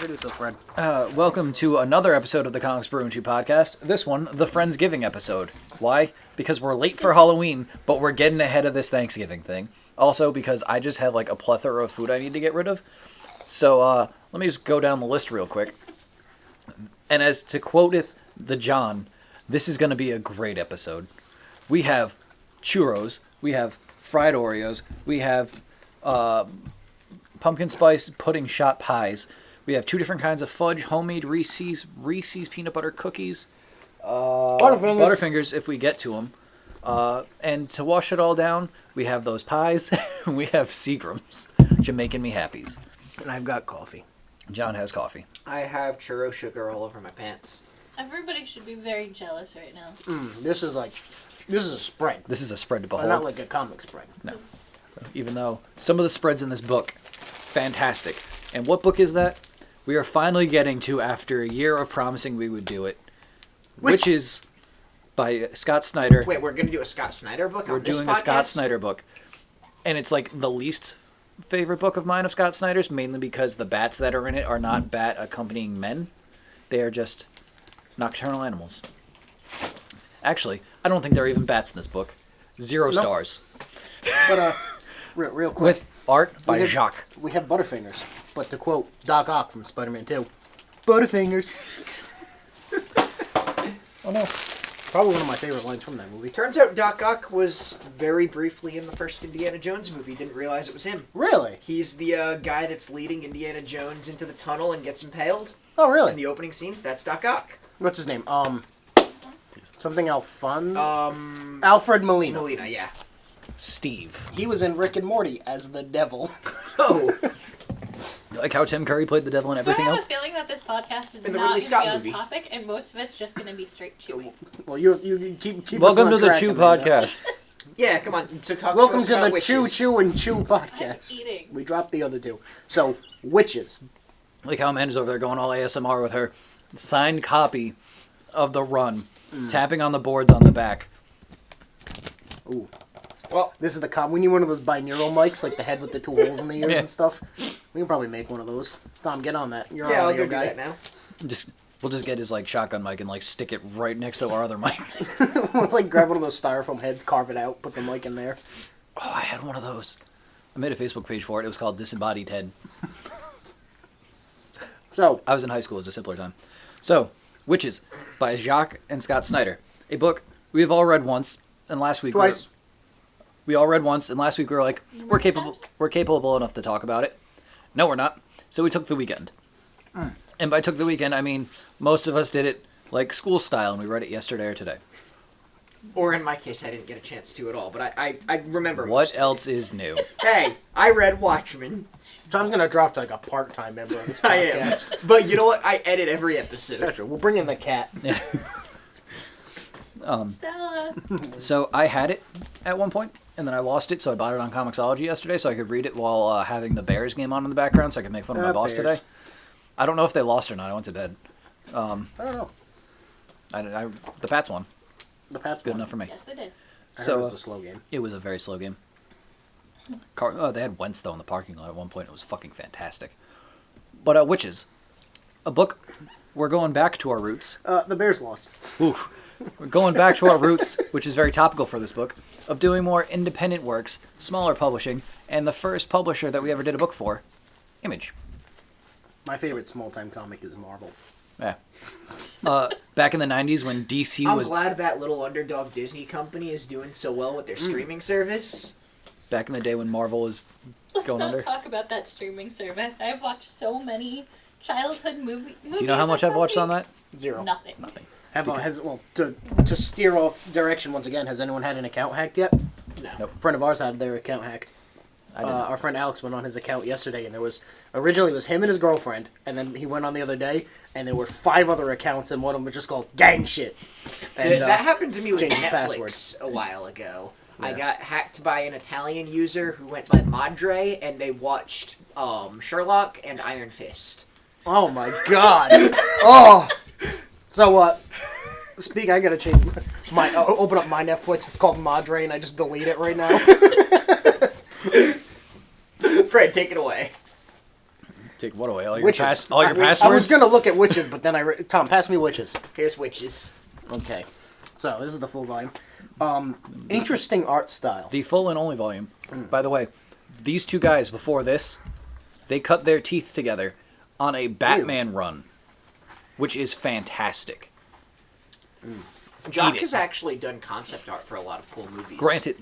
Introduce us, Fred. Welcome to another episode of the Comics Brew and Chew podcast. This one, the Friendsgiving episode. Why? Because we're late for Halloween, but we're getting ahead of this Thanksgiving thing. Also, because I just have like a plethora of food I need to get rid of. So, let me just go down the list real quick. And as to quoteth the John, this is going to be a great episode. We have churros, we have fried Oreos, we have pumpkin spice pudding shot pies. We have two different kinds of fudge, homemade Reese's peanut butter cookies, Butterfingers if we get to them. And to wash it all down, we have those pies. We have Seagrams, Jamaican me happies. And I've got coffee. John has coffee. I have churro sugar all over my pants. Everybody should be very jealous right now. This is a spread. This is a spread to behold. Not like a comic spread. No. Even though some of the spreads in this book, fantastic. And what book is that? We are finally getting to after a year of promising we would do it. Wytches by Scott Snyder. Wait, we're going to do a Scott Snyder book We're on this doing podcast? a Scott Snyder book. And it's like the least favorite book of mine of Scott Snyder's, mainly because the bats that are in it are not bat accompanying men. They are just nocturnal animals. Actually, I don't think there are even bats in this book. 0 stars. But, real quick. With art by Jock. We have Butterfingers. But to quote Doc Ock from Spider-Man 2, Butterfingers. Oh no. Probably one of my favorite lines from that movie. Turns out Doc Ock was very briefly in the first Indiana Jones movie. Didn't realize it was him. Really? He's the guy that's leading Indiana Jones into the tunnel and gets impaled. Oh, In really? the opening scene. That's Doc Ock. What's his name? Something Alfon? Alfred Molina. Molina, yeah. Steve. He was in Rick and Morty as the devil. Oh. Like how Tim Curry played the devil and So I everything have else? a feeling that this podcast is In the not Ridley going to Scott be on movie. topic, and most of it's just going to be straight chewing. Well, you keep Welcome us to on the track, Chew Amanda. podcast. Yeah, come on. So talk Welcome us to about the Chew, witches. Chew, and Chew podcast. I'm eating. We dropped the other two. So, Wytches. Like how Amanda's over there going all ASMR with her signed copy of the run, tapping on the boards on the back. Ooh. Well, This is the we need one of those binaural mics, like the head with the two holes in the ears Yeah. and stuff. We can probably make one of those. Tom, get on that. You're yeah, our I'll audio go do guy. that now. We'll just get his like shotgun mic and like stick it right next to our other mic. We'll like grab one of those styrofoam heads, carve it out, put the mic in there. Oh, I had one of those. I made a Facebook page for it. It was called Disembodied Head. So, I was in high school. It was a simpler time. So, Wytches by Jock and Scott Snyder. A book we have all read once, and last week twice. we all read once, and last week we were like, we're times? capable enough to talk about it. No, we're not. So we took the weekend. And by took the weekend, I mean most of us did it like school style, and we read it yesterday or today. Or in my case, I didn't get a chance to at all, but I remember What most. else is new? Hey, I read Watchmen. Tom's gonna drop to like a part-time member of this I am. podcast. But you know what? I edit every episode. That's true. We'll bring in the cat. Stella. So I had it at one point, and then I lost it, so I bought it on Comixology yesterday so I could read it while having the Bears game on in the background so I could make fun of my boss Bears. today. I don't know if they lost or not. I went to bed. I don't know. The Pats won. The Pats Good won. enough for me. Yes, they did. I heard So, it was a slow game. It was a very slow game. They had Wentz, though, in the parking lot at one point. It was fucking fantastic. But Wytches, a book, we're going back to our roots. The Bears lost. Oof. We're going back to our roots, which is very topical for this book, of doing more independent works, smaller publishing, and the first publisher that we ever did a book for, Image. My favorite small-time comic is Marvel. Yeah. Back in the 90s when DC I'm was... glad that little underdog Disney company is doing so well with their streaming service. Back in the day when Marvel was Let's going not under. talk about that streaming service. I've watched so many childhood movies. Do you know how much I've watched on that? 0. Nothing. To steer off direction once again, has anyone had an account hacked yet? No. Nope. A friend of ours had their account hacked. I didn't. Our friend Alex went on his account yesterday, and there was originally it was him and his girlfriend, and then he went on the other day, and there were 5 other accounts, and one of them was just called gang shit. And, That happened to me with changed his Netflix a while ago. I Yeah. got hacked by an Italian user who went by Madre, and they watched Sherlock and Iron Fist. Oh my god! Oh, so I gotta change my open up my Netflix. It's called Madre, and I just delete it right now. Fred, take it away. Take what away? All your, Wytches. all your I passwords? was gonna look at Wytches, but then Tom, pass me Wytches. Here's Wytches. Okay. So this is the full volume. Interesting art style. The full and only volume. By the way, these two guys before this, they cut their teeth together on a Batman run, which is fantastic. Jock Eat it. has actually done concept art for a lot of cool movies. Granted,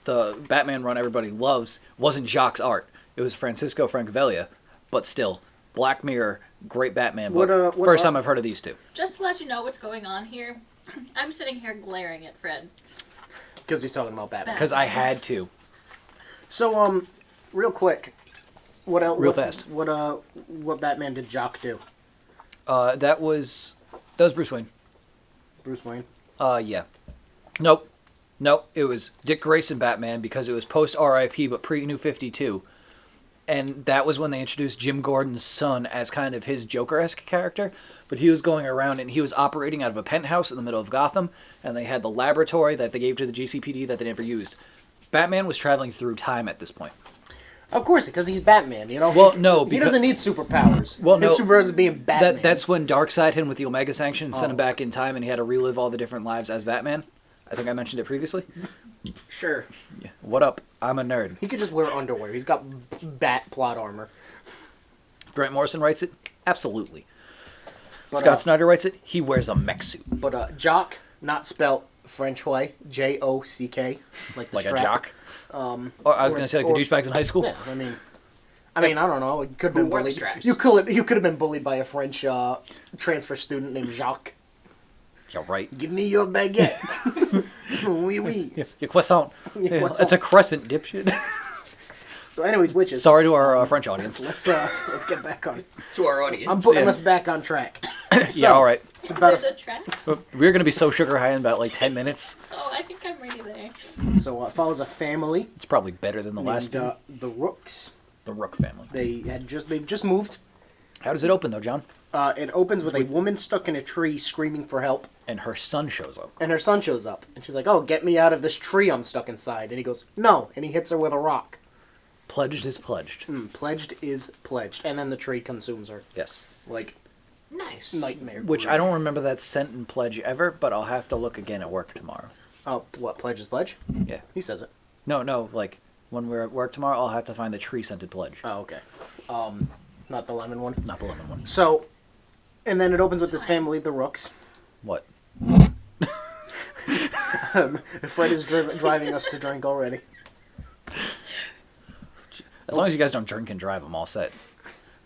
the Batman run everybody loves wasn't Jock's art. It was Francisco Francavilla, but still, Black Mirror, great Batman book. What First art- time I've heard of these two. Just to let you know what's going on here, I'm sitting here glaring at Fred. Because he's talking about Batman. Because I had to. So, real quick, what else? Real fast. What Batman did Jock do? That was Bruce Wayne. Bruce Wayne. Yeah. Nope. It was Dick Grayson Batman because it was post RIP but pre New 52. And that was when they introduced Jim Gordon's son as kind of his Joker-esque character. But he was going around and he was operating out of a penthouse in the middle of Gotham. And they had the laboratory that they gave to the GCPD that they never used. Batman was traveling through time at this point. Of course, because he's Batman, you know? Well, no, he because... doesn't need superpowers. Well, His no, superpowers is being Batman. That's when Darkseid hit him with the Omega Sanction and sent him back in time and he had to relive all the different lives as Batman. I think I mentioned it previously. Sure. Yeah. What up? I'm a nerd. He could just wear underwear. He's got bat plot armor. Grant Morrison writes it? Absolutely. But, Scott Snyder writes it? He wears a mech suit. But Jock, not spelt French way, Jock, like the Like strap. a jock? Or I was going to say like the douchebags in high school? Yeah, I mean, I don't know. It could have been wore the bullied. straps? You could have been bullied by a French transfer student named Jacques. You're right. Give me your baguette. Oui, oui. Your croissant. Your croissant. It's a crescent, dipshit. So, anyways, Wytches. Sorry to our French audience. Let's get back on. To our audience. I'm putting us back on track. Yeah, all right. It's about There's a track. We're going to be so sugar high in about like 10 minutes. Oh, I think I'm ready there. so it follows a family It's probably better than the last named one. the Rooks. The Rook family. They've just moved. How does it open though, John? It opens with a woman stuck in a tree screaming for help, And her son shows up. and her son shows up, and she's like, "Oh, get me out of this tree I'm stuck inside." And he goes, "No," and he hits her with a rock. Pledged is pledged. Pledged is pledged, and then the tree consumes her Yes. like Nice. nightmare. Which I don't remember that sent in pledge ever, but I'll have to look again at work tomorrow. Oh, what? Pledge is pledge? Yeah. He says it. No, like when we're at work tomorrow, I'll have to find the tree scented pledge. Oh, okay. Not the lemon one. Not the lemon one. So, and then it opens with this family, the Rooks. What? Fred is driving us to drink already. As long as you guys don't drink and drive, I'm all set.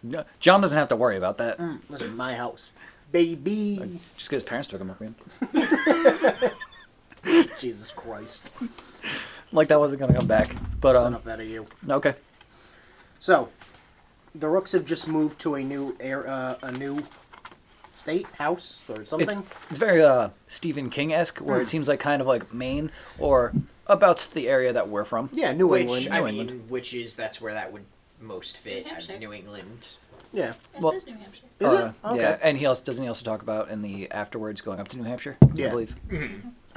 No, John doesn't have to worry about that. This is my house, baby. Just because his parents took him up again. Jesus Christ. Like that wasn't gonna come back. But That's enough out of you. okay. So, the Rooks have just moved to a new state house or something. It's very Stephen King-esque, where it seems like kind of like Maine or about the area that we're from. Yeah, New Which, England. I New mean, England. which is, that's where that would most fit. New Hampshire. New England. Yeah. It Well- says New Hampshire. Is it? Okay. Yeah, and doesn't he also talk about in the afterwards going up to New Hampshire? Yeah. I believe.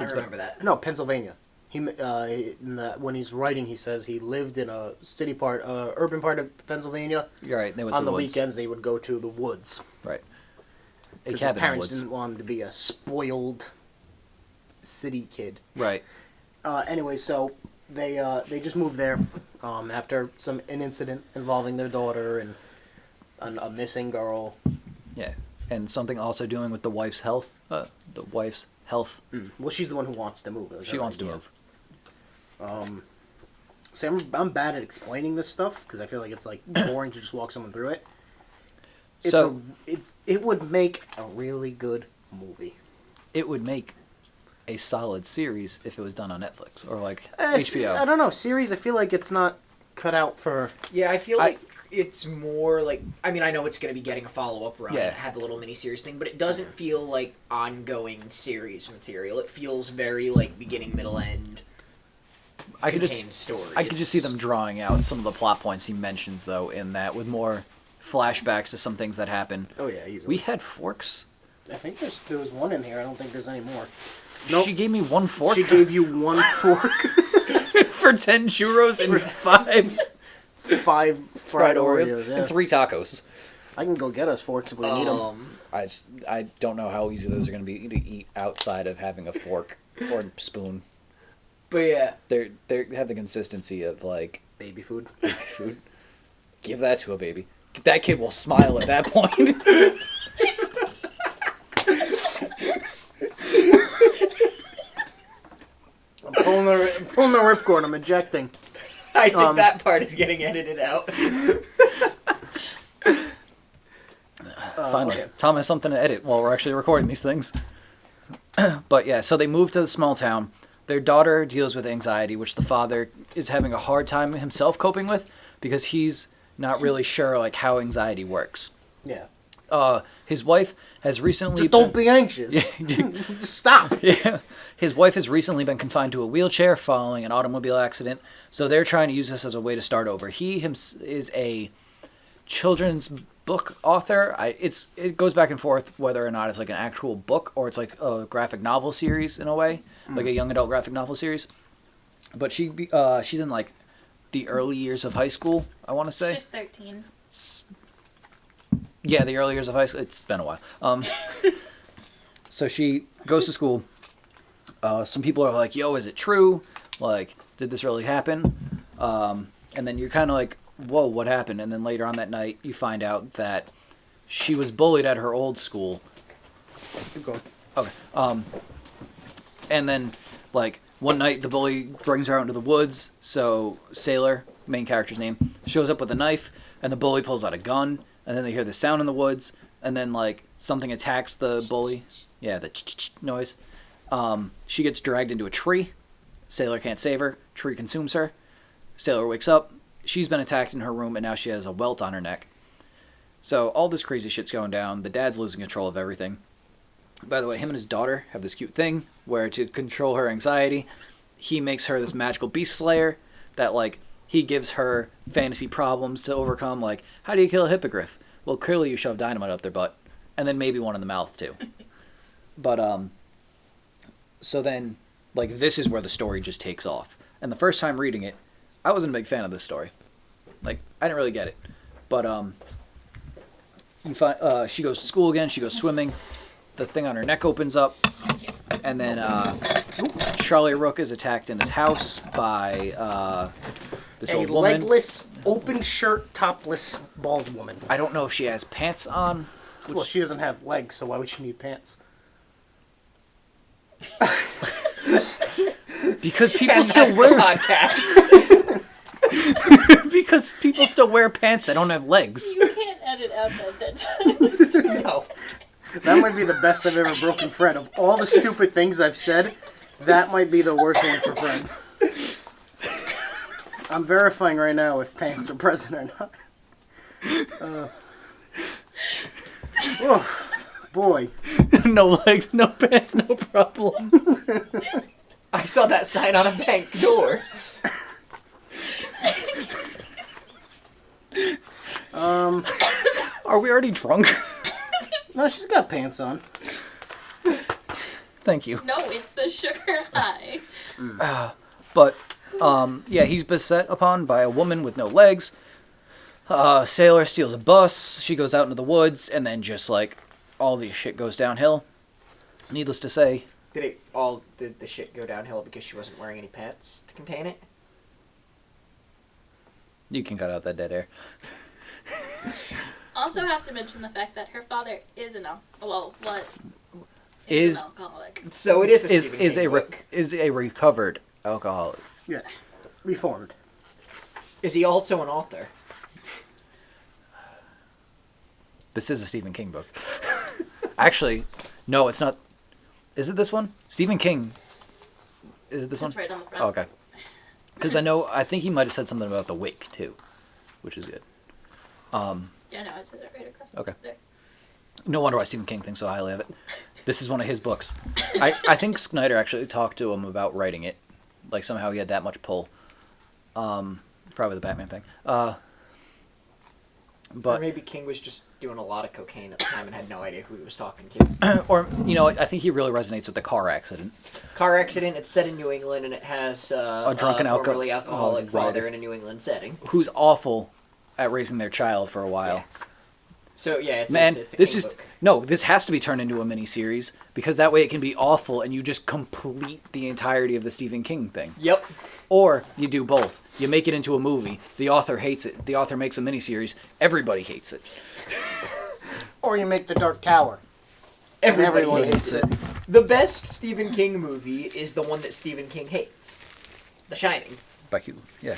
I remember that. No, Pennsylvania. When he's writing, he says he lived in a urban part of Pennsylvania. You're right. They went On to the woods. weekends, they would go to the woods Right. A because his cabin in the parents woods. didn't want him to be a spoiled city kid. Right. Anyway, so they just moved there after an incident involving their daughter and a missing girl. Yeah. And something also doing with the wife's health. The wife's health. Well, she's the one who wants to move. It was She her wants to idea. move. See, I'm bad at explaining this stuff because I feel like it's like boring to just walk someone through it. It would make a really good movie. It would make a solid series if it was done on Netflix or like I HBO. don't know, series. I feel like it's not cut out for. Yeah, I feel like it's more like, I mean, I know it's going to be getting a follow-up run. Yeah. It had the little miniseries thing, but it doesn't feel like ongoing series material. It feels very like beginning, middle, end. I could contained story. I could just see them drawing out some of the plot points he mentions though in that with more flashbacks to some things that happen. Oh yeah, easily. We had forks. I think there was one in here. I don't think there's any more. Nope. She gave me one fork She gave you one fork. for 10 churros and 5 fried Oreos. Yeah. and 3 tacos. I can go get us 4 if we need them. I don't know how easy those are going to be to eat outside of having a fork or spoon. But yeah. They have the consistency of like Baby food. food. Give that to a baby. That kid will smile at that point. I'm pulling the ripcord. I'm ejecting. I think that part is getting edited out. Finally, okay. Tom has something to edit while we're actually recording these things. But yeah, so they move to the small town. Their daughter deals with anxiety, which the father is having a hard time himself coping with because he's not really sure like how anxiety works. Yeah. His wife has recently Just don't be anxious. Just stop. Yeah. His wife has recently been confined to a wheelchair following an automobile accident, so they're trying to use this as a way to start over. He is a children's book author. It goes back and forth whether or not it's like an actual book or it's like a graphic novel series in a way, like a young adult graphic novel series. But she's in like the early years of high school, I want to say. She's 13. Yeah, the early years of high school. It's been a while. So she goes to school. Some people are like, yo, is it true? Like, did this really happen? And then you're kind of like, whoa, what happened? And then later on that night, you find out that she was bullied at her old school. Keep going. Okay. And then, like, one night the bully brings her out into the woods. So Sailor, main character's name, shows up with a knife, and the bully pulls out a gun. And then they hear the sound in the woods, and then, like, something attacks the bully. Yeah, the noise. She gets dragged into a tree. Sailor can't save her. Tree consumes her. Sailor wakes up. She's been attacked in her room, and now she has a welt on her neck. So all this crazy shit's going down. The dad's losing control of everything. By the way, him and his daughter have this cute thing where to control her anxiety, he makes her this magical beast slayer that, like, he gives her fantasy problems to overcome. Like, how do you kill a hippogriff? Well, clearly you shove dynamite up their butt. And then maybe one in the mouth, too. But, so then, like, this is where the story just takes off. And the first time reading it, I wasn't a big fan of this story. Like, I didn't really get it. But, you find, she goes to school again, she goes swimming, the thing on her neck opens up, and then, Charlie Rook is attacked in his house by, this old woman. Legless, open shirt, topless, bald woman. I don't know if she has pants on. Well, she doesn't have legs, so why would she need pants? Because people And still that's wear the podcast. because people still wear pants that don't have legs. You can't edit out that. No. That might be the best I've ever broken Fred. Of all the stupid things I've said, that might be the worst one for Fred. I'm verifying right now if pants are present or not. Oh, boy. No legs, no pants, no problem. I saw that sign on a bank door. Are we already drunk? No, she's got pants on. Thank you. No, it's the sugar high. But, yeah, he's beset upon by a woman with no legs. Sailor steals a bus. She goes out into the woods, and then just, like, all the shit goes downhill. Needless to say. Did the shit go downhill because she wasn't wearing any pants to contain it? You can cut out that dead air. Also have to mention the fact that her father is an alcoholic. So it is a Stephen King book. Is a recovered alcoholic. Yes. Reformed. Is he also an author? This is a Stephen King book. Actually, no, it's not. Is it this one? Stephen King. Is it this It's one? right on the front. Oh, okay. Because I think he might have said something about The Wake, too. Which is good. Yeah, no, it says it right across Okay. there. No wonder why Stephen King thinks so highly of it. This is one of his books. I think Snyder actually talked to him about writing it. Like, somehow he had that much pull. Probably the Batman thing. Or But maybe King was just doing a lot of cocaine at the time and had no idea who he was talking to. or I think he really resonates with the car accident. Car accident. It's set in New England, and it has A drunken formerly alcoholic rider. father in a New England setting. Who's awful at raising their child for a while. Yeah. So yeah, it's Man, it's a this King is book. no. This has to be turned into a mini series because that way it can be awful and you just complete the entirety of the Stephen King thing. Yep. Or you do both. You make it into a movie. The author hates it. The author makes a mini series. Everybody hates it. Or you make The Dark Tower. Everyone hates it. The best Stephen King movie is the one that Stephen King hates, The Shining. By who? Yeah.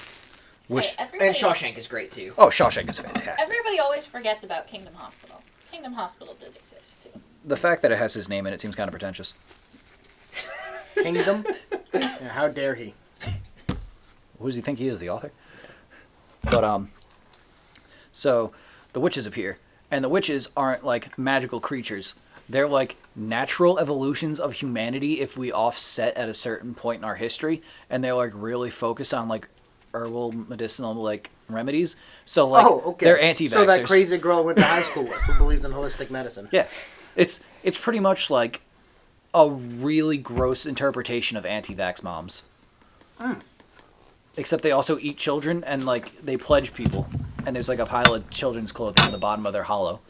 Wish. Hey, everybody, And Shawshank is great too. Oh, Shawshank is fantastic. everybody always forgets about Kingdom Hospital. Kingdom Hospital did exist too. The fact that it has his name in it seems kind of pretentious. Kingdom? Yeah, how dare he? Who does he think he is, the author? But so the witches appear, and the witches aren't like magical creatures. They're like natural evolutions of humanity if we offset at a certain point in our history, and they're like really focused on like herbal medicinal like remedies. So like they're anti-vaxxers. So that crazy girl I went to high school with who believes in holistic medicine. Yeah. It's pretty much like a really gross interpretation of anti-vax moms. Except they also eat children and like they pledge people. And there's like a pile of children's clothing in the bottom of their hollow,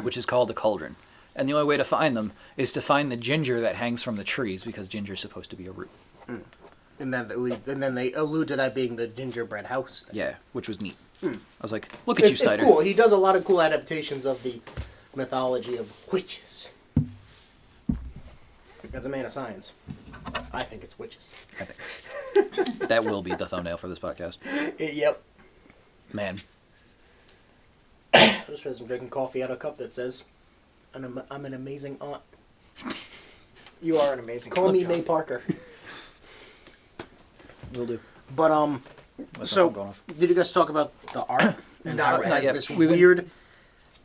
which is called a cauldron. And the only way to find them is to find the ginger that hangs from the trees because ginger is supposed to be a root. And then they allude to that being the gingerbread house thing. Yeah, which was neat. I was like, look at you, Snyder. It's cool. He does a lot of cool adaptations of the mythology of witches. As a man of science, I think it's witches. I think. That will be the thumbnail for this podcast. Yep. Man. I just realized I'm drinking coffee out of a cup that says, I'm an amazing aunt. You are an amazing. Call me John. May Parker. Will do. But, What's going so, off? did you guys talk about the art? And how it not has yet. this We've been- weird,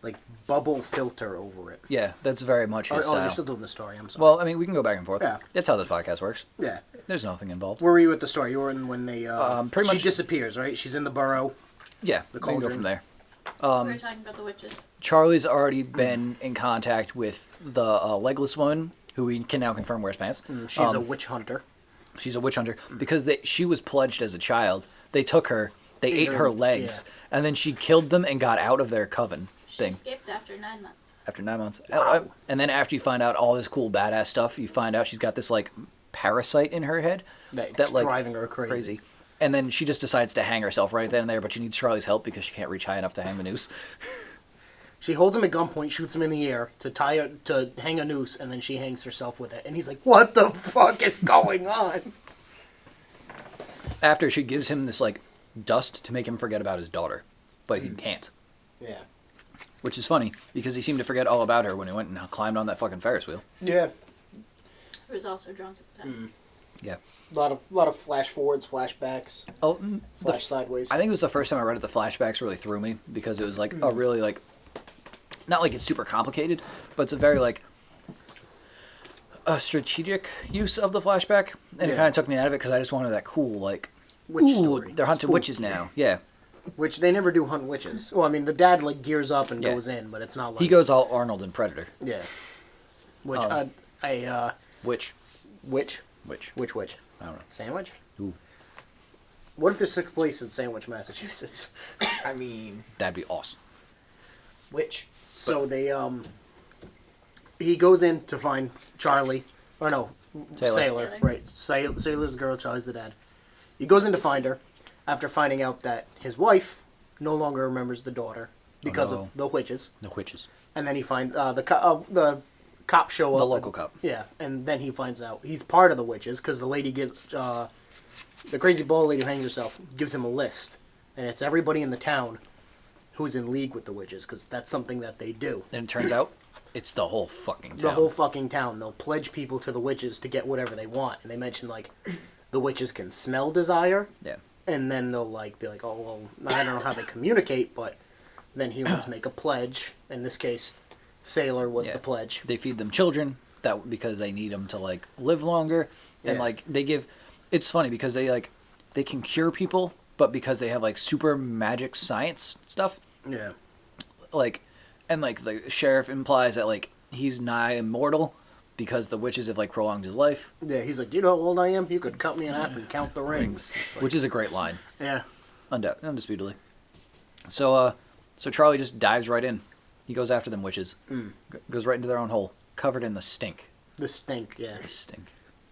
like, bubble filter over it. Yeah, that's very much his Oh, style. you're still doing the story, I'm sorry. Well, I mean, we can go back and forth. Yeah. That's how this podcast works. Yeah. There's nothing involved. Where were you with the story? You were in when they, pretty she much- disappears, right? She's in the burrow. Yeah, The we can go cauldron. from there. we were talking about the witches. Charlie's already been in contact with the legless woman, who we can now confirm wears pants. She's a witch hunter. She's a witch hunter because she was pledged as a child. They took her, they ate her legs, and then she killed them and got out of their coven She thing escaped after 9 months. after 9 months. Wow. And then after you find out all this cool badass stuff, you find out she's got this like parasite in her head That's driving her crazy. And then she just decides to hang herself right then and there, but she needs Charlie's help because she can't reach high enough to hang the noose. She holds him at gunpoint, shoots him in the air to hang a noose, and then she hangs herself with it. And he's like, "What the fuck is going on?" After she gives him this like dust to make him forget about his daughter, but he can't. Yeah. Which is funny because he seemed to forget all about her when he went and climbed on that fucking Ferris wheel. Yeah. Who was also drunk at the time. Yeah. A lot of flash forwards, flashbacks, Oh, flash sideways. I think it was the first time I read it. The flashbacks really threw me because it was like a really like, not like it's super complicated, but it's a very like a strategic use of the flashback, and it Yeah. kind of took me out of it because I just wanted that cool like, Witch ooh, story. they're hunting Spooky. witches now. Yeah, Which they never do hunt witches. Well, I mean, the dad like gears up and Yeah. goes in, but it's not like he goes all Arnold and Predator. Yeah. Which Which witch. I don't know. Sandwich. Ooh, What if this took place in Sandwich, Massachusetts? I mean, that'd be awesome. which? So they he goes in to find Charlie. Or no, Sailor. Sailor. Right. Sailor's the girl, Charlie's the dad. He goes in to find her after finding out that his wife no longer remembers the daughter because no. of the witches. No witches. And then he finds the cop show up. The local cop. Yeah, and then he finds out he's part of the witches because the lady gives the crazy bald lady who hangs herself gives him a list, and it's everybody in the town who's in league with the witches because that's something that they do. And it turns out it's the whole fucking town. The whole fucking town. They'll pledge people to the witches to get whatever they want, and they mention like the witches can smell desire, Yeah. and then they'll like be like, oh well, I don't know how they communicate, but then humans make a pledge. In this case, Sailor was Yeah. the pledge. They feed them children that because they need them to like live longer, and Yeah. like they give. It's funny because they can cure people, but because they have like super magic science stuff, Yeah. Like, and like the sheriff implies that like he's nigh immortal because the witches have like prolonged his life, Yeah, he's like, you know how old I am? You could cut me in half and count the rings. It's like, which is a great line, yeah. undisputedly. So Charlie just dives right in. He goes after them witches. Goes right into their own hole, covered in the stink. The stink, yeah. The stink.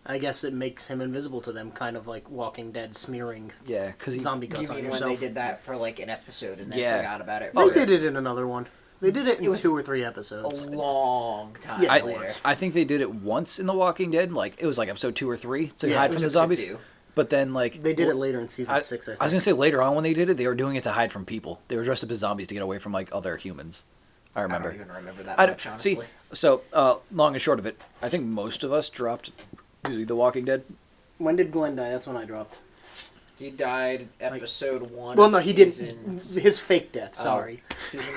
I guess it makes him invisible to them, kind of like Walking Dead smearing Yeah, because zombie You guts on mean when yourself. they did that for like an episode and then Yeah. forgot about it? They For did it in another one. They did it in was 2 or 3 a episodes. long time Yeah, it later. was. I think they did it once in The Walking Dead. Like it was like episode 2 or 3 to Yeah, hide it from was the episode zombies. 2. But then like They did it later in season I 6, I think. I was gonna say later on when they did it, they were doing it to hide from people. They were dressed up as zombies to get away from like other humans. I I remember. don't even remember that I much, don't honestly. see. So long and short of it, I think most of us dropped The Walking Dead. When did Glenn die? That's when I dropped. He died episode 1. Well, no, of he didn't. season- His fake death, sorry. Season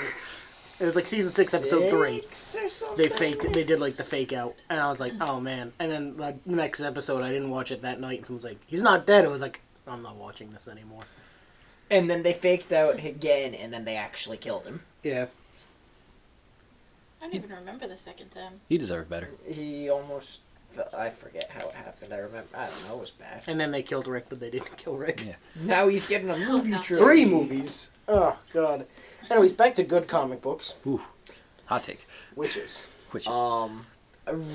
It was like season 6, episode 3. 6 or something? They faked it. They did like the fake out. And I was like, oh man. And then like, the next episode, I didn't watch it that night. And someone's like, he's not dead. I was like, I'm not watching this anymore. And then they faked out again, and then they actually killed him. Yeah. I don't even remember the second time. He deserved better. He almost... I forget how it happened. I remember... I don't know. It was bad. And then they killed Rick, but they didn't kill Rick. Yeah. Now he's getting a movie no. trilogy. 3 movies. Oh, God. Anyways, back to good comic books. Ooh, hot take. Witches. Which is I'm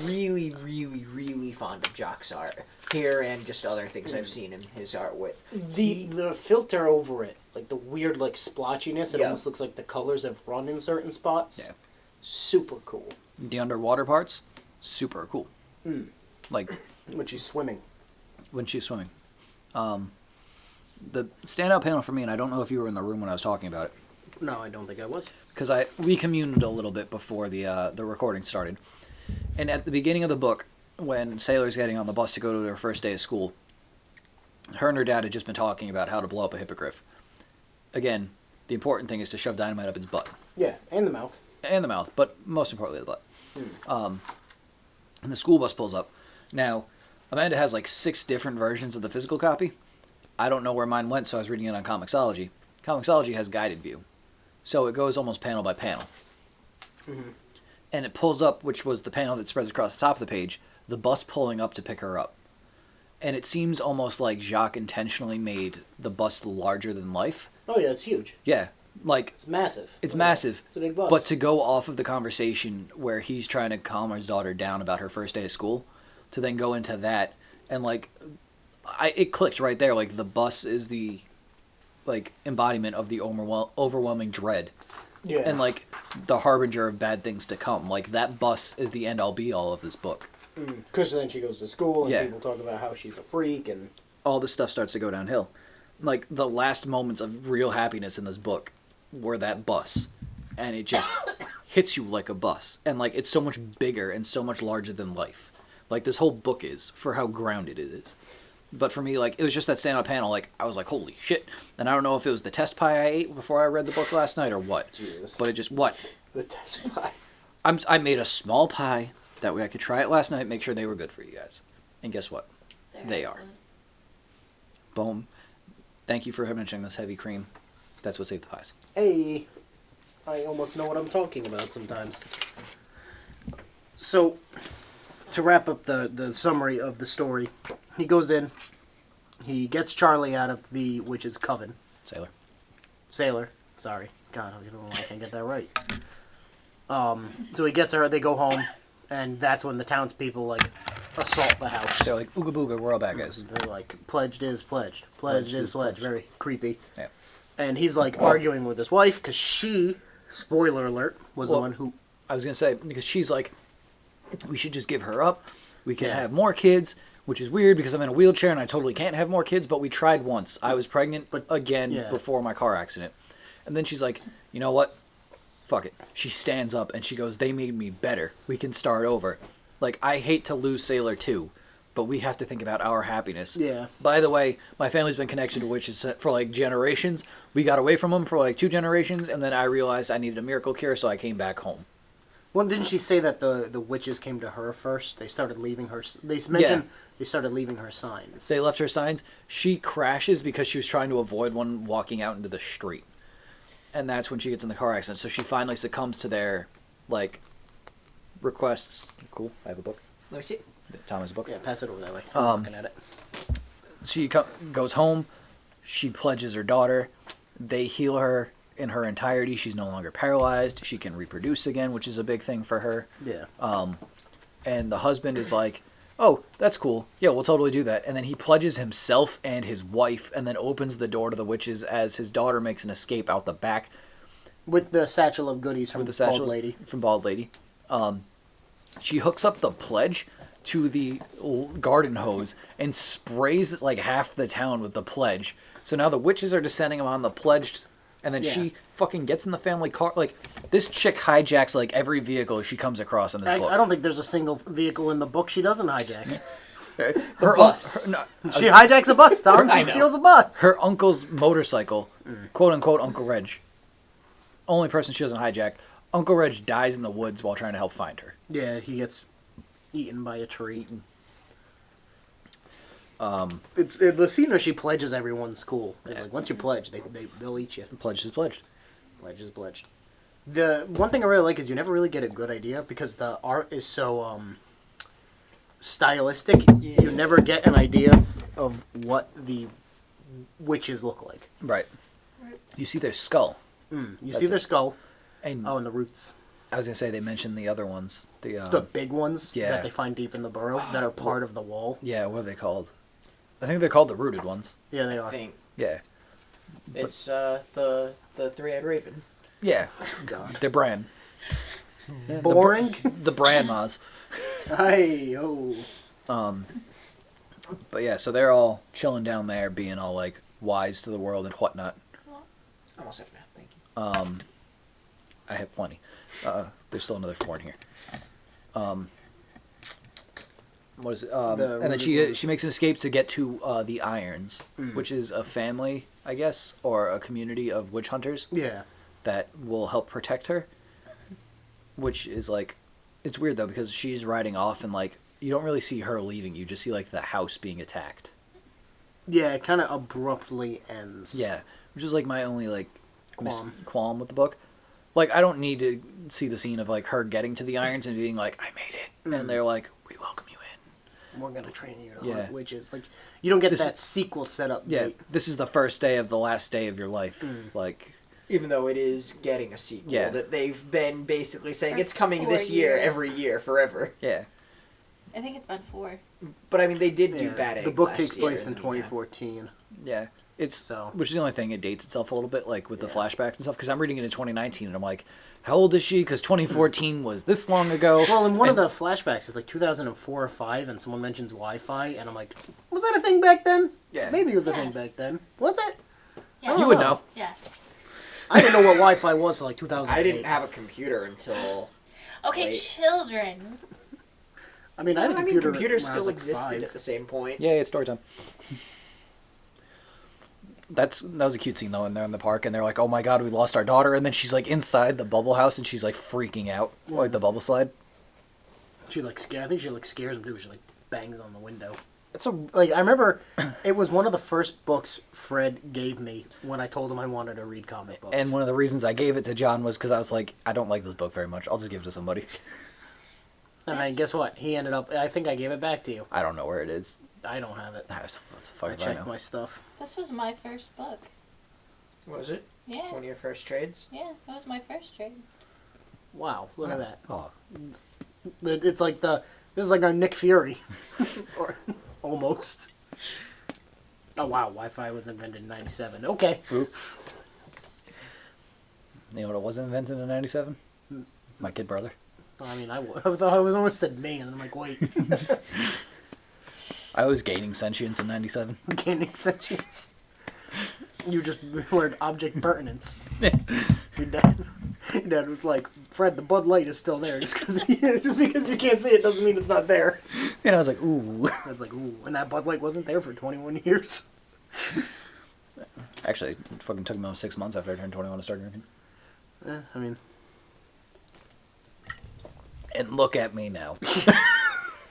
really, really, really fond of Jock's art. Here and just other things I've seen his art with. The filter over it, like the weird like splotchiness, it Yeah. almost looks like the colors have run in certain spots. Yeah. Super cool. the underwater parts, super cool. Like When she's swimming. when she's swimming. The standout panel for me, and I don't know if you were in the room when I was talking about it, No, I don't think I was. because we communed a little bit before the recording started. And at the beginning of the book, when Sailor's getting on the bus to go to her first day of school, her and her dad had just been talking about how to blow up a hippogriff. Again, the important thing is to shove dynamite up its butt. Yeah, and the mouth. And the mouth, but most importantly the butt. And the school bus pulls up. Now, Amanda has like 6 different versions of the physical copy. I don't know where mine went, so I was reading it on Comixology. Comixology has guided view. So it goes almost panel by panel. And it pulls up, which was the panel that spreads across the top of the page, the bus pulling up to pick her up. And it seems almost like Jacques intentionally made the bus larger than life. Oh yeah, it's huge. Yeah, like It's massive. it's massive. It's a big bus. But to go off of the conversation where he's trying to calm his daughter down about her first day of school, to then go into that, and like, it clicked right there. Like the bus is the, like, embodiment of the overwhelming dread, yeah. and like the harbinger of bad things to come. Like that bus is the end all be all of this book. Because then she goes to school and Yeah. people talk about how she's a freak and All this stuff starts to go downhill. Like the last moments of real happiness in this book were that bus, and it just hits you like a bus, and like it's so much bigger and so much larger than life. Like this whole book is for how grounded it is. But for me, like it was just that standout panel. Like I was like, holy shit! And I don't know if it was the test pie I ate before I read the book last night or what. Jesus. But it just what the test pie. I made a small pie that way I could try it last night, make sure they were good for you guys, and guess what? They are. excellent. Boom. Thank you for mentioning this heavy cream. That's what saved the pies. Hey, I almost know what I'm talking about sometimes. So, to wrap up the summary of the story, he goes in, he gets Charlie out of the witch's coven. Sailor, sorry. God, I don't know why I can't get that right. So he gets her, they go home, and that's when the townspeople, like, assault the house. So like, ooga booga, we're all bad guys. They're like, pledged is pledged. Pledged is pledged. Very creepy. Yeah. And he's like arguing with his wife because she, spoiler alert, was the Well, one who. I was gonna say because she's like, we should just give her up. We can Yeah. have more kids, which is weird because I'm in a wheelchair and I totally can't have more kids. But we tried once. I was pregnant, But- again yeah. before my car accident, and then she's like, you know what? Fuck it. She stands up and she goes, they made me better. We can start over. Like I hate to lose Sailor too, but we have to think about our happiness. Yeah. By the way, my family's been connected to witches for like generations. We got away from them for like 2 generations, and then I realized I needed a miracle cure, so I came back home. Well, didn't she say that the witches came to her first? They started leaving her. They mentioned they started leaving her signs. They left her signs. She crashes because she was trying to avoid one walking out into the street. and that's when she gets in the car accident. So she finally succumbs to their, like, requests. Cool. I have a book. Let me see. Tom has a book. Yeah, pass it over that way. I'm looking at it. She goes home. She pledges her daughter. They heal her in her entirety. She's no longer paralyzed. She can reproduce again, which is a big thing for her. Yeah. And the husband is like, oh, that's cool. Yeah, we'll totally do that. And then he pledges himself and his wife and then opens the door to the witches as his daughter makes an escape out the back. With the satchel of goodies from the Bald Lady. From Bald Lady. She hooks up the pledge to the garden hose and sprays like half the town with the pledge. So now the witches are descending on the pledged, and then she fucking gets in the family car. Like, this chick hijacks like every vehicle she comes across in this book. I don't think there's a single vehicle in the book she doesn't hijack. Her bus. She hijacks a bus, Tom. She steals a bus. Her uncle's motorcycle, quote unquote Uncle Reg. Only person she doesn't hijack. Uncle Reg dies in the woods while trying to help find her. Yeah, he gets eaten by a tree. It's the scene where she pledges everyone's cool. It's like, once you pledge, they'll eat you. Pledge is pledged. Pledge is pledged. The one thing I really like is you never really get a good idea because the art is so stylistic. Yeah. You never get an idea of what the witches look like. Right. You see their skull. You see their skull. And and the roots. I was gonna say they mentioned the other ones. The big ones yeah. that they find deep in the burrow that are part of the wall. Yeah, what are they called? I think they're called the rooted ones. Yeah, they I are. think Yeah. it's the three-eyed raven. Yeah. God. They're Bran. Boring. The Bran Maz. Hey, oh. But yeah, so they're all chilling down there, being all like wise to the world and whatnot. Almost have now. Thank you. I have plenty. There's still another 4 in here. What is it? And then she makes an escape to get to the Irons, which is a family, I guess, or a community of witch hunters. Yeah. That will help protect her. Which is like, it's weird though because she's riding off and like you don't really see her leaving. You just see like the house being attacked. Yeah, it kind of abruptly ends. Yeah, which is like my only like qualm with the book. Like, I don't need to see the scene of like her getting to the Irons and being like, "I made it," and they're like, "We welcome you in. We're gonna train you to hunt witches." Like, you don't get that sequel setup. Yeah, date. this is the first day of the last day of your life. Like, Even though it is getting a sequel, Yeah. that they've been basically saying For it's coming 4 this year, years. every year, forever. yeah, I think it's been 4. But I mean, they did do Yeah. Bad Egg. The book last takes place year, in 2014. yeah. It's So- which is the only thing it dates itself a little bit, like with the flashbacks and stuff. Because I'm reading it in 2019, and I'm like, how old is she? Because 2014 was this long ago. Well, in one of the flashbacks, it's like 2004 or 5, and someone mentions Wi-Fi, and I'm like, was that a thing back then? Yeah. Maybe it was a thing Yes. back then. Was it? Yes. You would know. Yes. I didn't know what Wi-Fi was till like 2008. I didn't have a computer until. Okay, Wait. children. I mean, I had a I mean, computer. computers when I was, still like, existed 5. at the same point. Yeah, it's story time. That was a cute scene though, and they're in the park, and they're like, "Oh my god, we lost our daughter!" And then she's like inside the bubble house, and she's like freaking out, like the bubble slide. She like I think she like scares him too. She like bangs on the window. It's a like I remember, it was one of the first books Fred gave me when I told him I wanted to read comic books. And one of the reasons I gave it to John was because I was like, I don't like this book very much. I'll just give it to somebody. And then guess what? He ended up. I think I gave it back to you. I don't know where it is. I don't have it. What the fuck I if I checked know? my stuff. This was my first book. Was it? Yeah. One of your first trades? Yeah, that was my first trade. Wow, look at that. Oh, It's like this is like a Nick Fury, or almost. Oh wow, Wi-Fi was invented in '97. Okay. you know what? It wasn't invented in '97. My kid brother. I mean, I thought I was almost said me, and I'm like, wait, I was gaining sentience in '97. gaining sentience. You just learned object pertinence. Your dad was like, Fred, the Bud Light is still there. Just because you can't see it doesn't mean it's not there. And I was like, ooh. I was like, ooh, and that Bud Light wasn't there for 21 years. Actually, it fucking took me almost 6 months after I turned 21 to start drinking. I mean, And look at me now.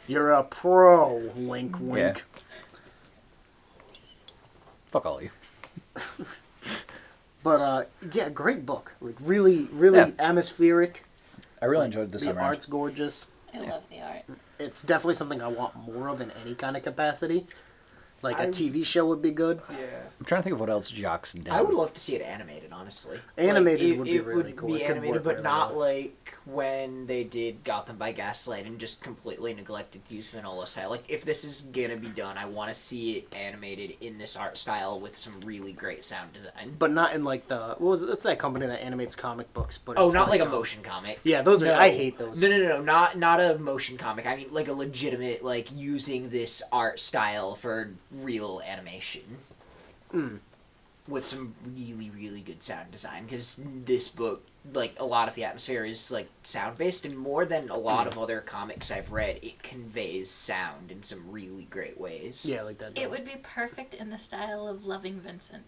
you're a pro. Wink, wink. Yeah. Fuck all of you. But yeah, great book. Like really, really Yeah. atmospheric. I really enjoyed this The time around. art's gorgeous. I love the art. It's definitely something I want more of in any kind of capacity. Like a I- TV show would be good. Yeah. I'm trying to think of what else Jock's done. I would love to see it animated, honestly. Animated Like, would be really cool. It Be could animated, work but really not well. like when they did Gotham by Gaslight and just completely neglected to use vanilla style. Like, if this is gonna be done, I want to see it animated in this art style with some really great sound design. But not in like the what was it? That's that company that animates comic books. But Oh, it's not like a motion comic. Yeah, those are. No. I hate those. No, not a motion comic. I mean, like a legitimate, like using this art style for real animation. With some really, really good sound design, because this book, like, a lot of the atmosphere is, like, sound-based, and more than a lot of other comics I've read, it conveys sound in some really great ways. Yeah, like that. It would be perfect in the style of Loving Vincent,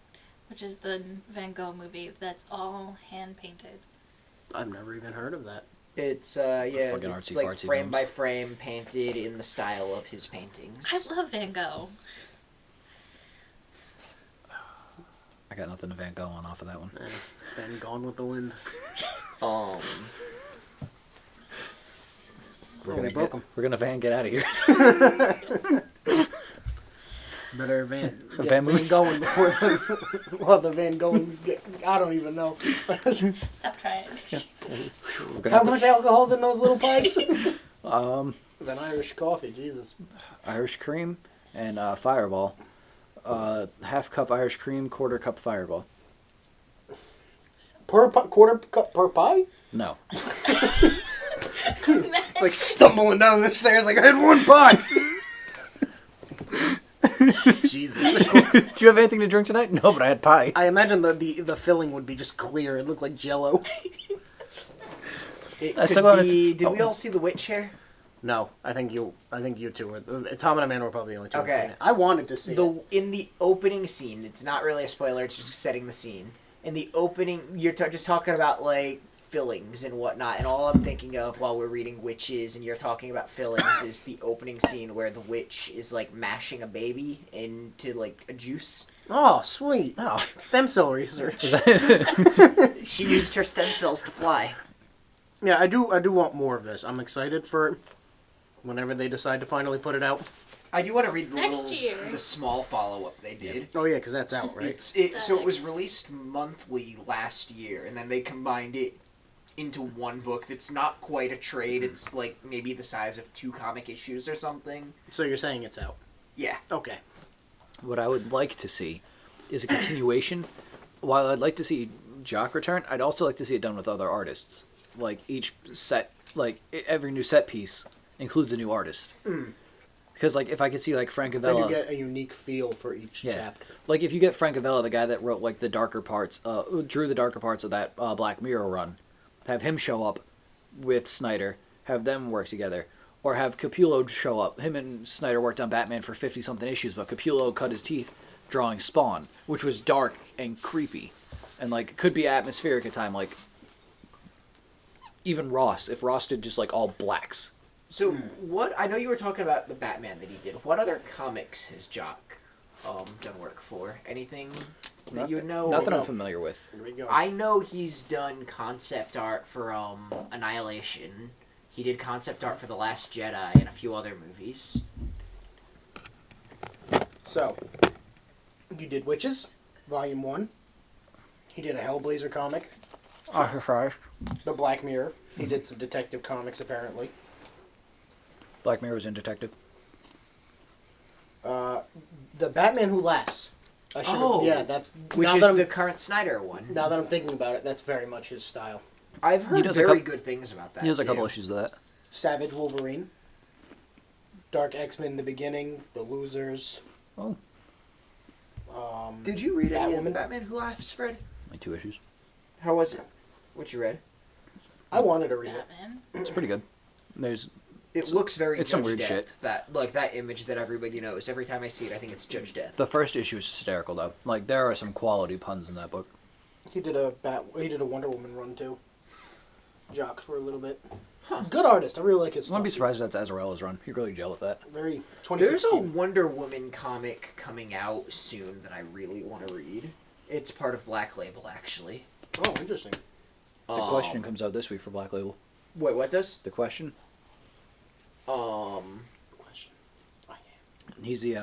which is the Van Gogh movie that's all hand-painted. I've never even heard of that. It's, Fucking it's, artsy like, fartsy frame films. by frame, painted in the style of his paintings. I love Van Gogh. I got nothing to Van Gogh on off of that one. Been Gone with the Wind. Um, We broke 'em. We're gonna Van get out of here. Better Van Van Moose. going before the well the Van Goings get. I don't even know. Stop trying. We're gonna How have much alcohol's in those little pies? to, An Irish coffee, Jesus. Irish cream and Fireball. Half cup Irish cream, quarter cup Fireball. Quarter cup per pie? No. Like stumbling down the stairs like I had one pie. Jesus. Do you have anything to drink tonight? No, but I had pie. I imagine the filling would be just clear. It looked like Jello. it I still could wanted be... to- Did we oh. all see The Witch here? No, I think you two were. Tom and Amanda were probably the only two who Okay. seen it. I wanted to see it. In the opening scene, it's not really a spoiler, it's just setting the scene. In the opening, you're just talking about, like, fillings and whatnot, and all I'm thinking of while we're reading Witches and you're talking about fillings is the opening scene where the witch is, like, mashing a baby into, like, a juice. Oh, sweet. Oh. Stem cell research. She used her stem cells to fly. Yeah, I do want more of this. I'm excited for whenever they decide to finally put it out. I do want to read Next the small follow-up they did. Oh yeah, because that's out, right? So it was released monthly last year, and then they combined it into one book that's not quite a trade. It's like maybe the size of 2 comic issues or something. So you're saying it's out? Yeah. Okay. What I would like to see is a continuation. While I'd like to see Jock return, I'd also like to see it done with other artists. Like each set, like every new set piece includes a new artist. Because like if I could see like Frank Then you Avella, get a unique feel for each yeah, chapter. like if you get Frank Avella, the guy that wrote like the darker parts, drew the darker parts of that Black Mirror run, have him show up with Snyder, have them work together, or have Capullo show up. Him and Snyder worked on Batman for 50-something issues, but Capullo cut his teeth drawing Spawn, which was dark and creepy, and like could be atmospheric at time. Like even Ross, if Ross did just like all blacks. So what? I know you were talking about the Batman that he did. What other comics has Jock done work for? Anything that you would know? Not that I'm no. familiar with. Here we go. I know he's done concept art for Annihilation. He did concept art for The Last Jedi and a few other movies. So, you did Witches, Volume 1. He did a Hellblazer comic. The Black Mirror. He did some detective comics, apparently. Black Mirror was in Detective. The Batman Who Laughs. Oh! Yeah, that's... Which now is that I'm- the current Snyder one. Now that I'm thinking about it, that's very much his style. I've heard does a very coup- good things about that. He has a couple too. issues of that. Savage Wolverine. Dark X-Men The Beginning. The Losers. Oh, Did you read any of Batwoman? Batman Who Laughs, Fred? like 2 issues. How was it? What you read? I wanted to read it. Batman. It's pretty good. There's It looks very it's some Judge weird Death. shit. That image that everybody knows. Every time I see it, I think it's Judge Death. the first issue is hysterical though. Like there are some quality puns in that book. He did a Wonder Woman run too. Jock for a little bit. Good artist. I really like his I stuff. wouldn't be surprised if that's Azarella's run. He really gel with that. Very There's a 2016. Wonder Woman comic coming out soon that I really want to read. It's part of Black Label, actually. Oh, interesting. The Question comes out this week for Black Label. Wait, what does? The Question. Question. He's the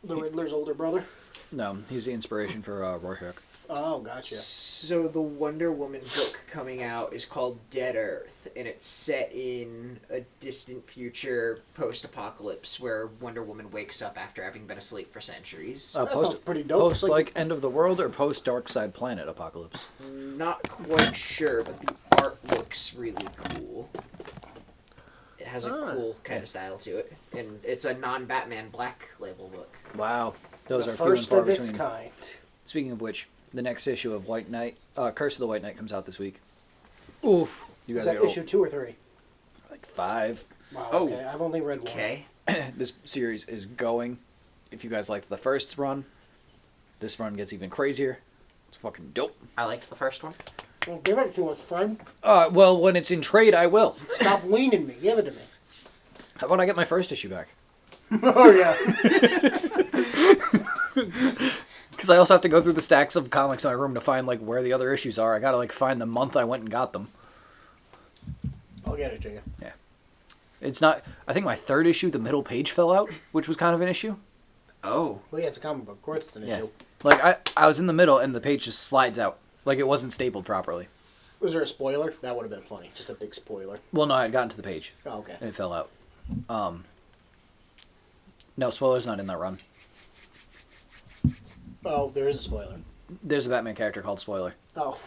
The Riddler's older brother. no, he's the inspiration for Rorschach. Oh, gotcha. So the Wonder Woman book coming out is called Dead Earth, and it's set in a distant future post-apocalypse where Wonder Woman wakes up after having been asleep for centuries. That sounds pretty dope. Post It's like- End of the World or post Dark Side Planet apocalypse. Not quite sure, but the art looks really cool. It has a cool kind of style to it, and it's a non-Batman Black Label book. Wow, those the are few and first far of its between. kind. Speaking of which, the next issue of White Knight, Curse of the White Knight, comes out this week. Oof, you Is guys that issue 2 or 3? like 5. Wow. Oh. Okay, I've only read one. Okay. This series is going. If you guys liked the first run, this run gets even crazier. It's fucking dope. I liked the first one. Well, give it to us, friend. Well, when it's in trade, I will. Stop weaning me. Give it to me. How about I get my first issue back? Oh yeah. Because I also have to go through the stacks of comics in my room to find like where the other issues are. I gotta like find the month I went and got them. I'll get it to you. It's not. I think my third issue, the middle page fell out, which was kind of an issue. Oh. Well, yeah, it's a comic book. Of course, it's an issue. Like I was in the middle and the page just slides out, like it wasn't stapled properly. Was there a spoiler? That would have been funny. Just a big spoiler. Well, no, I had gotten to the page Oh, okay. and it fell out. No, spoiler's not in that run. Oh, there is a spoiler. There's a Batman character called Spoiler. Oh.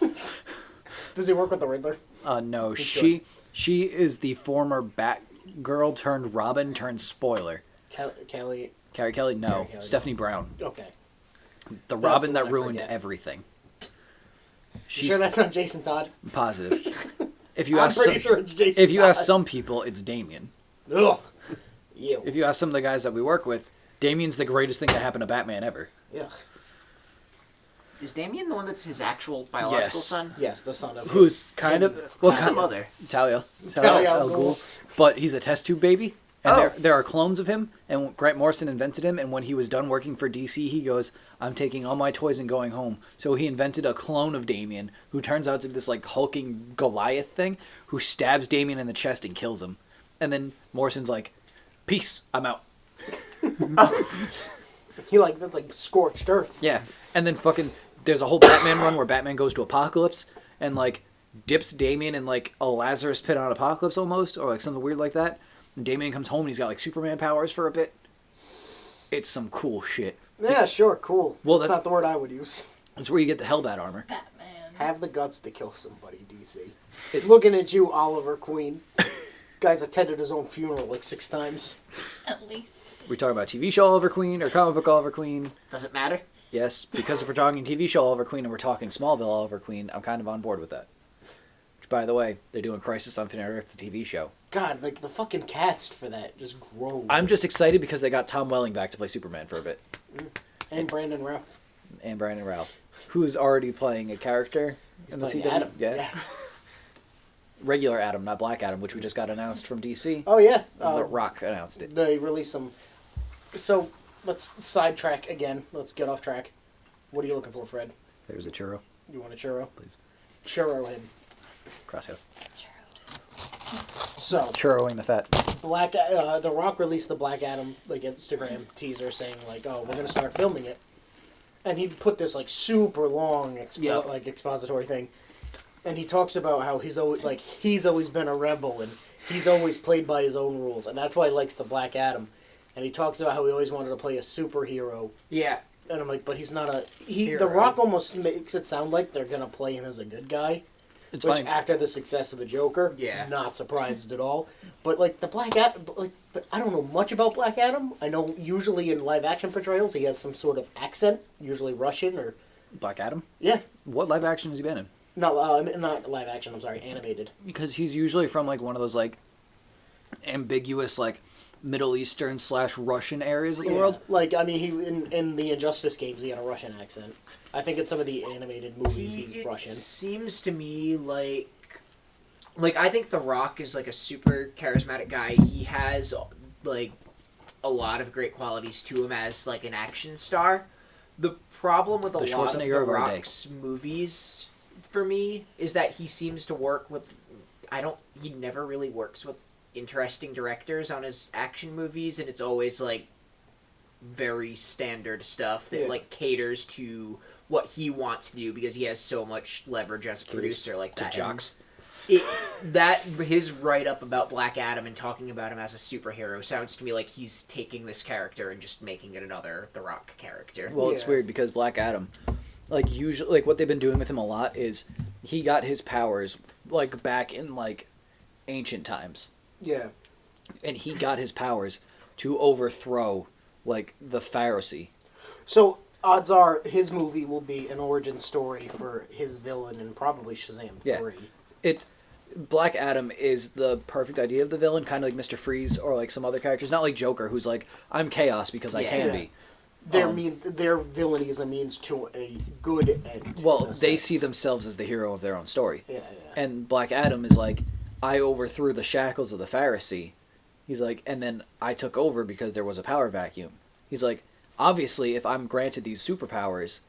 Does he work with the Riddler? No, Sure. she is the former Batgirl turned Robin turned Spoiler. Kelly. Carrie Kelly? No. Carrie Kelly, Stephanie Brown. Okay. The That's Robin the that one I ruined forget. everything. You She's sure that's not Jason Todd? positive. If you I'm ask pretty some, sure it's Jason if you ask Todd. some people, it's Damien. Ugh. Ew. If you ask some of the guys that we work with, Damien's the greatest thing to happen to Batman ever. Ugh. Is Damien the one that's his actual biological Yes. son? Yes, the son of Who's kind of Who's the mother? Talia Talia al al Ghul, Ghul. but he's a test tube baby, and Oh. there are clones of him. And Grant Morrison invented him, and when he was done working for DC, he goes, "I'm taking all my toys and going home." So he invented a clone of Damien, who turns out to be this like hulking Goliath thing, who stabs Damien in the chest and kills him. And then Morrison's like, "Peace, I'm out." That's like scorched earth. Yeah, and then fucking there's a whole Batman run where Batman goes to Apocalypse and like dips Damien in like a Lazarus pit on Apocalypse almost, or like something weird like that. And Damien comes home and he's got like Superman powers for a bit. It's some cool shit. Yeah, sure, cool. Well, that's not the word I would use. That's where you get the Hellbat armor. Batman. Have the guts to kill somebody, DC. Looking at you, Oliver Queen. Guy's attended his own funeral like 6 times. At least. We talk about TV show Oliver Queen or comic book Oliver Queen. Does it matter? Yes, because if we're talking TV show Oliver Queen and we're talking Smallville Oliver Queen, I'm kind of on board with that. Which, by the way, they're doing Crisis on Infinite Earth, the TV show. God, like the fucking cast for that just grows. I'm just excited because they got Tom Welling back to play Superman for a bit. And Brandon Routh. And Brandon Ralph, who's already playing a character in the Playing CW. Adam. Yeah. Regular Adam, not Black Adam, which we just got announced from DC. Oh yeah. The Rock announced it. They released some. So let's sidetrack again. Let's get off track. What are you looking for, Fred? There's a churro, You want a churro? please. Churro him. Gracias. So Churroing the fat. The Rock released the Black Adam like Instagram teaser saying like, "Oh, we're gonna start filming it," and he put this like super long expository thing, and he talks about how he's always been a rebel and he's always played by his own rules, and that's why he likes the Black Adam, and he talks about how he always wanted to play a superhero, Yeah. and I'm like, but he's not a he. Hero. The Rock almost makes it sound like they're gonna play him as a good guy. It's Which, fine. after the success of the Joker, Yeah. not surprised at all. But like the Black Adam, but I don't know much about Black Adam. I know usually in live action portrayals he has some sort of accent, usually Russian or Black Adam? yeah, What live action has he been in? not live action. I'm sorry, animated. Because he's usually from like one of those like ambiguous like Middle Eastern / Russian areas of the world. Like I mean, he in the Injustice games he had a Russian accent. I think in some of the animated movies he's It Russian. seems to me like I think The Rock is like a super charismatic guy. He has like a lot of great qualities to him as like an action star, The problem with a The lot of Schwarzenegger The of our day. Rock's movies, for me, is that he seems to work with... He never really works with interesting directors on his action movies, and it's always, like, very standard stuff that, like, caters to what he wants to do because he has so much leverage as a producer like that. Jocks. His write-up about Black Adam and talking about him as a superhero sounds to me like he's taking this character and just making it another The Rock character. Well, it's weird because Black Adam, like, usually, like, what they've been doing with him a lot is he got his powers, like, back in, like, ancient times. Yeah. And he got his powers to overthrow, like, the Pharisee. So, odds are his movie will be an origin story for his villain and probably Shazam 3. Black Adam is the perfect idea of the villain, kind of like Mr. Freeze or like some other characters. Not like Joker, who's like, I'm chaos because I can be. Their villainy is a means to a good end. Well, they see themselves as the hero of their own story. Yeah. And Black Adam is like, I overthrew the shackles of the Pharisee. He's like, and then I took over because there was a power vacuum. He's like, obviously, if I'm granted these superpowers,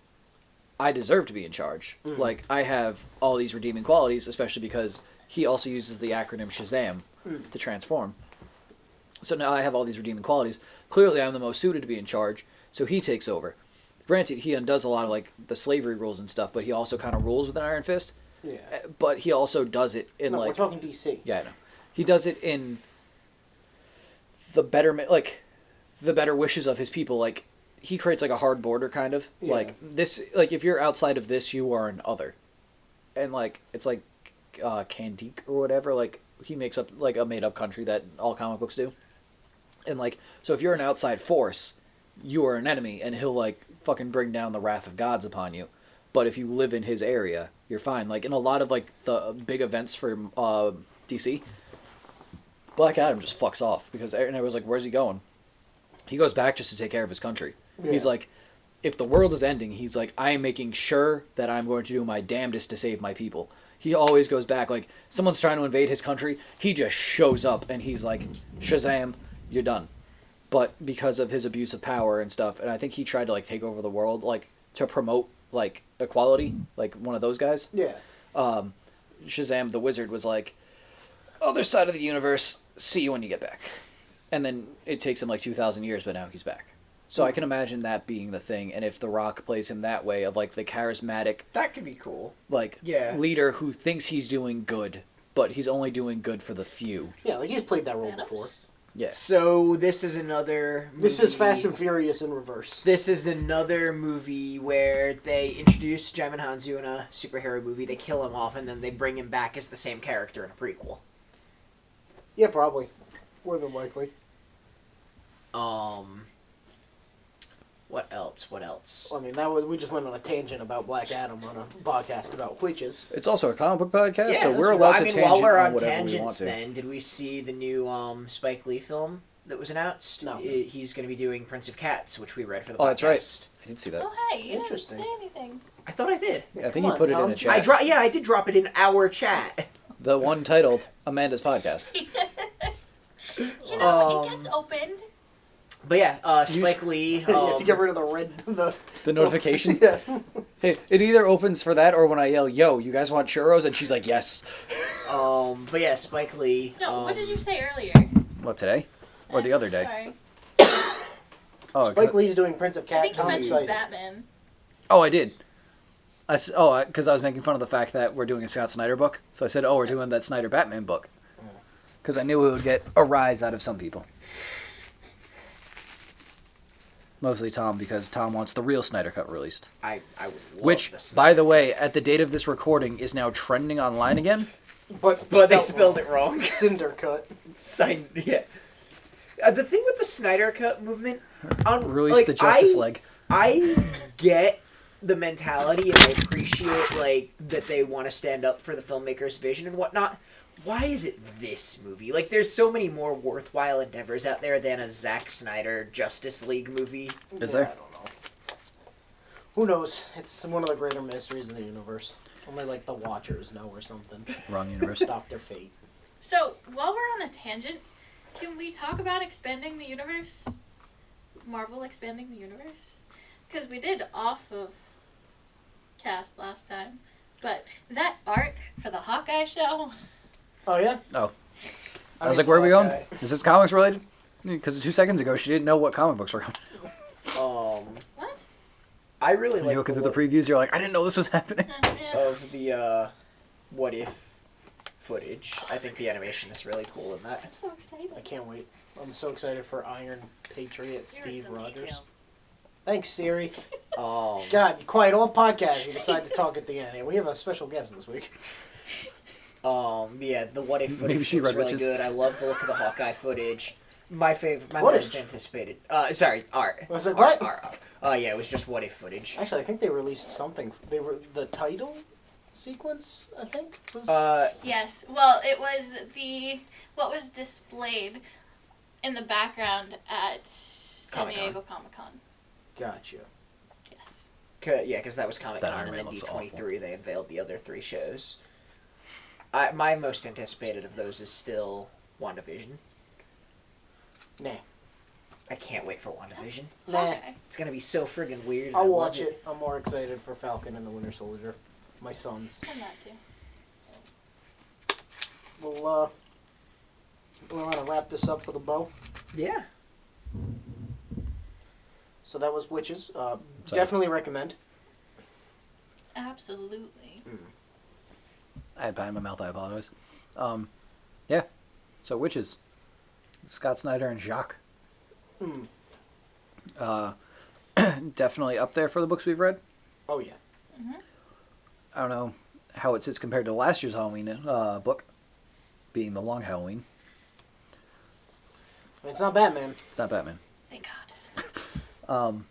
I deserve to be in charge. Mm. Like, I have all these redeeming qualities, especially because he also uses the acronym Shazam to transform. So now I have all these redeeming qualities. Clearly, I'm the most suited to be in charge, so he takes over. Granted, he undoes a lot of, like, the slavery rules and stuff, but he also kind of rules with an iron fist. Yeah. But he also does it in, No, like... we're talking DC. Yeah, I know. He does it in the betterment, like, the better wishes of his people. Like, he creates, like, a hard border, kind of. Yeah. Like, this, like, if you're outside of this, you are an other. And, like, it's like Kandik or whatever. Like, he makes up, like, a made-up country that all comic books do. And, like, so if you're an outside force, you are an enemy, and he'll, like, fucking bring down the wrath of gods upon you. But if you live in his area, you're fine. Like, in a lot of, like, the big events for DC, Black Adam just fucks off. Because everyone's like, where's he going? He goes back just to take care of his country. Yeah. He's like, if the world is ending, he's like, I am making sure that I'm going to do my damnedest to save my people. He always goes back. Like, someone's trying to invade his country, he just shows up, and he's like, Shazam, you're done. But because of his abuse of power and stuff, and I think he tried to, like, take over the world, like, to promote, like, equality, like one of those guys. Yeah. Shazam, the wizard, was like, other side of the universe, see you when you get back. And then it takes him like 2,000 years, but now he's back. So I can imagine that being the thing, and if The Rock plays him that way, of like the charismatic... That could be cool. Like, leader who thinks he's doing good, but he's only doing good for the few. Yeah, like he's played that role before. Yeah. So this is another movie. This is Fast and Furious in reverse. This is another movie where they introduce Djimon Hounsou in a superhero movie, they kill him off, and then they bring him back as the same character in a prequel. Yeah, probably. More than likely. What else? I mean, we just went on a tangent about Black Adam on a podcast about Wytches. It's also a comic book podcast, Yeah, so we're allowed to tangent while we're on whatever tangents, we want to. then, did we see the new Spike Lee film that was announced? No. He's going to be doing Prince of Cats, which we read for the podcast. Oh, that's right. I did see that. Oh, hey, you didn't Interesting. say anything. I thought I did. I think you put it in a chat. I did drop it in our chat. The one titled Amanda's Podcast. You know, it gets opened. But yeah, Spike Lee. You have to get rid of the notification? Yeah. Hey, it either opens for that or when I yell, yo, you guys want churros? And she's like, yes. But yeah, Spike Lee. No, what did you say earlier? What, today? Or the other day? Sorry. Spike Lee's doing Prince of Cats. I think you mentioned Batman. Oh, I did. Because I was making fun of the fact that we're doing a Scott Snyder book. So I said, we're doing that Snyder Batman book. Because I knew it would get a rise out of some people. Mostly Tom, because Tom wants the real Snyder Cut released. I would love Which, the Snyder by the way, at the date of this recording, is now trending online again. But they spelled it wrong. Cinder Cut. Yeah. The thing with the Snyder Cut movement... Release the Justice Leg. I get the mentality, and I appreciate, like, that they want to stand up for the filmmaker's vision and whatnot. Why is it this movie? Like, there's so many more worthwhile endeavors out there than a Zack Snyder Justice League movie. Is there? I don't know. Who knows? It's one of the greater mysteries in the universe. Only, like, the Watchers know or something. Wrong universe. Dr. Fate. So, while we're on a tangent, can we talk about expanding the universe? Marvel expanding the universe? Because we did off of cast last time, but that art for the Hawkeye show. Oh yeah. Oh. I was like, where are we going? Is this comics related? Because 2 seconds ago, she didn't know what comic books were coming. What? I really When like you're looking through the previews, you're like, I didn't know this was happening. of the what if footage. I think the animation is really cool in that. I'm so excited. I can't wait. I'm so excited for Iron Patriot Here are Steve some Rogers. details. Thanks, Siri. Um, God, quiet all podcast. You decide to talk at the end. And we have a special guest this week. yeah, the what if footage Maybe she looks read really Wytches. good. I love the look of the Hawkeye footage. My favorite, my Footage? most anticipated. Sorry, art. I was like, Art, what? art. Yeah, it was just what if footage. Actually, I think they released something. They were the title sequence. I think was. Yes. Well, it was what was displayed in the background at San Comic-Con. Diego Comic-Con. Gotcha. Yes. Yeah, because that was Comic That Con, Iron and Man then looks D23 they unveiled the other 3 shows. My most anticipated of those is still WandaVision. Nah. I can't wait for WandaVision. Nah. Okay. It's gonna be so friggin' weird. and I I'll love watch it. I'm more excited for Falcon and the Winter Soldier. My sons. I'm not too. We'll we want to wrap this up with a bow. Yeah. So that was Witches. Definitely recommend. Absolutely. I had pie in my mouth, I apologize. Yeah. So, Wytches. Scott Snyder and Jock. Definitely up there for the books we've read. Oh yeah. I don't know how it sits compared to last year's Halloween book, being The Long Halloween. I mean, it's not Batman. It's not Batman. Thank God.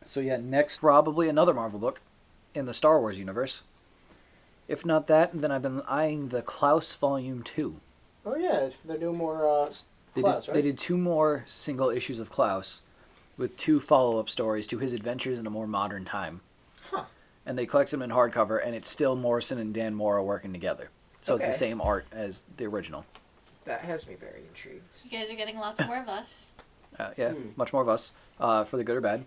So yeah, next probably another Marvel book in the Star Wars universe. If not that, then I've been eyeing the Klaus Volume 2. Oh yeah, they're doing more Klaus, right? They did 2 more single issues of Klaus with 2 follow-up stories to his adventures in a more modern time. Huh. And they collect them in hardcover, and it's still Morrison and Dan Mora working together. So it's Okay. the same art as the original. That has me very intrigued. You guys are getting lots more of us. Yeah, much more of us, for the good or bad.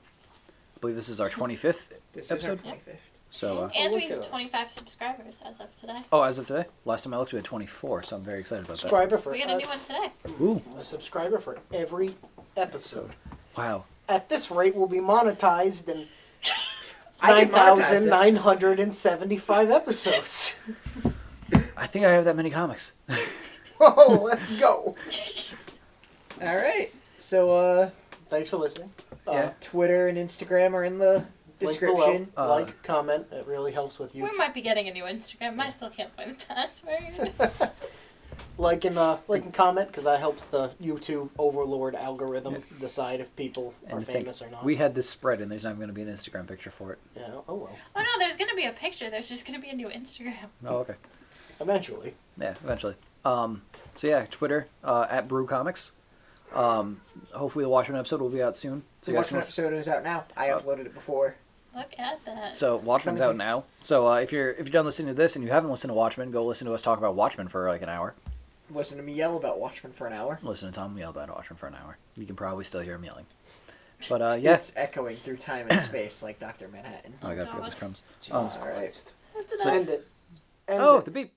I believe this is our 25th This episode. is our 25th. So, And look we at have us. 25 subscribers as of today. as of today, last time I looked, we had 24, so I'm very excited about that. subscriber for We got a new one today. Ooh, a subscriber for every episode. wow. At this rate, we'll be monetized in I can monetize this. 9,975 episodes. I think I have that many comics. Oh, let's go! All right. So, Thanks for listening. Yeah. Twitter and Instagram are in the Link below. description. Like, comment. It really helps with We YouTube. might be getting a new Instagram. I still can't find the password. Like and comment because that helps the YouTube overlord algorithm decide if people are And think, famous or not. we had this spread, and there's not going to be an Instagram picture for it. Yeah. Oh well. Oh no, there's gonna be a picture. There's just gonna be a new Instagram. Oh, okay. Eventually. Yeah, eventually. So yeah, Twitter, at Brew Comics. Hopefully the Watchmen episode will be out soon. So The you guys can Watchmen listen. episode is out now. I uploaded it before. Look at that. So Watchmen's out now. So if you're done listening to this and you haven't listened to Watchmen, go listen to us talk about Watchmen for like an hour. Listen to me yell about Watchmen for an hour. Listen to Tom yell about Watchmen for an hour. You can probably still hear him yelling. But yeah. It's echoing through time and space like Dr. Manhattan. Oh, I gotta pick up his crumbs. Jesus Oh, Christ. That's So- enough. End it. End Oh, it. the beep.